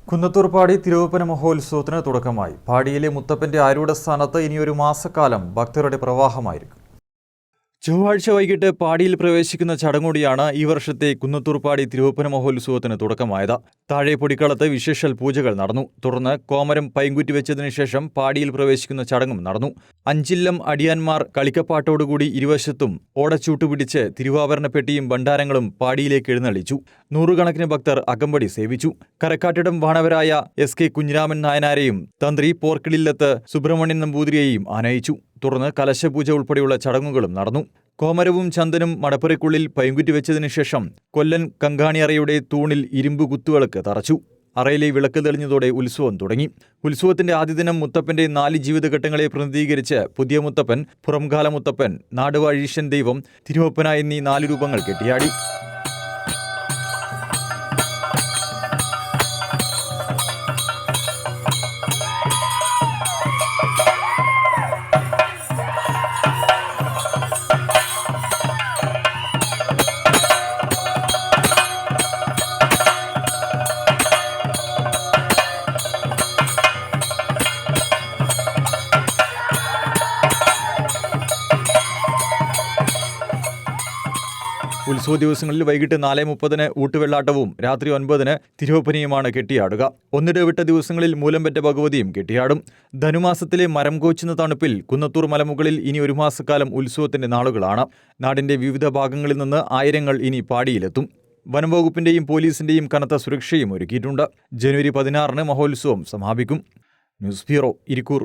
കുന്നത്തൂർ പാടി തിരുവപ്പന മഹോത്സവത്തിന് തുടക്കമായി. പാടിയിലെ മുത്തപ്പന്റെ ആരൂഢ സ്ഥാനത്ത് ഇനിയൊരു മാസക്കാലം ഭക്തരുടെ പ്രവാഹമായിരിക്കും. ചൊവ്വാഴ്ച വൈകിട്ട് പാടിയിൽ പ്രവേശിക്കുന്ന ചടങ്ങോടെയാണ് ഈ വർഷത്തെ കുന്നത്തൂർ പാടി തിരുവപ്പന മഹോത്സവത്തിന് തുടക്കമായത്. താഴെ പൊടിക്കളത്ത് വിശേഷൽ പൂജകൾ നടന്നു. തുടർന്ന് കോമരം പൈങ്കുറ്റി വെച്ചതിനു ശേഷം പാടിയിൽ പ്രവേശിക്കുന്ന ചടങ്ങും നടന്നു. അഞ്ചില്ലം അടിയാന്മാർ കളിക്കപ്പാട്ടോടുകൂടി ഇരുവശത്തും ഓടച്ചൂട്ടുപിടിച്ച് തിരുവാഭരണപ്പെട്ടിയും ഭണ്ഡാരങ്ങളും പാടിയിലേക്ക് എഴുന്നള്ളിച്ചു. നൂറുകണക്കിന് ഭക്തർ അകമ്പടി സേവിച്ചു. കരക്കാട്ടിടം വാണവരായ എസ്.കെ. കുഞ്ഞിരാമൻ നായനാരെയും തന്ത്രി പോർക്കിളില്ലത്ത് സുബ്രഹ്മണ്യൻ നമ്പൂതിരിയെയും ആനയിച്ചു. തുടർന്ന് കലശപൂജ ഉൾപ്പെടെയുള്ള ചടങ്ങുകളും നടന്നു. കോമരവും ചന്ദനും മടപ്പുരയ്ക്കുള്ളിൽ പൈങ്കുറ്റി വെച്ചതിനു ശേഷം കൊല്ലൻ കങ്കാണിയറയുടെ തൂണിൽ ഇരുമ്പ് കുത്തുവിളക്ക് തറച്ചു. അറയിലെ വിളക്ക് തെളിഞ്ഞതോടെ ഉത്സവം തുടങ്ങി. ഉത്സവത്തിന്റെ ആദ്യ ദിനം മുത്തപ്പന്റെ 4 ജീവിതഘട്ടങ്ങളെ പ്രതിനിധീകരിച്ച് പുതിയ മുത്തപ്പൻ, പുറംകാല മുത്തപ്പൻ, നാടുവാഴീശൻ ദൈവം, തിരുവപ്പന എന്നീ 4 രൂപങ്ങൾ കെട്ടിയാടി. ഉത്സവ ദിവസങ്ങളിൽ വൈകിട്ട് 4:30 ഊട്ടുവെള്ളാട്ടവും രാത്രി 9 തിരുവപ്പനയുമാണ് കെട്ടിയാടുക. ഒന്നിടവിട്ട ദിവസങ്ങളിൽ മൂലംപെറ്റ ഭഗവതിയും കെട്ടിയാടും. ധനുമാസത്തിലെ മരം കോച്ചുന്ന തണുപ്പിൽ കുന്നത്തൂർ മലമുകളിൽ ഇനി ഒരു മാസക്കാലം ഉത്സവത്തിന്റെ നാളുകളാണ്. നാടിന്റെ വിവിധ ഭാഗങ്ങളിൽ നിന്ന് ആയിരങ്ങൾ ഇനി പാടിയിലെത്തും. വനംവകുപ്പിന്റെയും പോലീസിന്റെയും കനത്ത സുരക്ഷയും ഒരുക്കിയിട്ടുണ്ട്. ജനുവരി 16 മഹോത്സവം സമാപിക്കും. News bureau, Irikkur.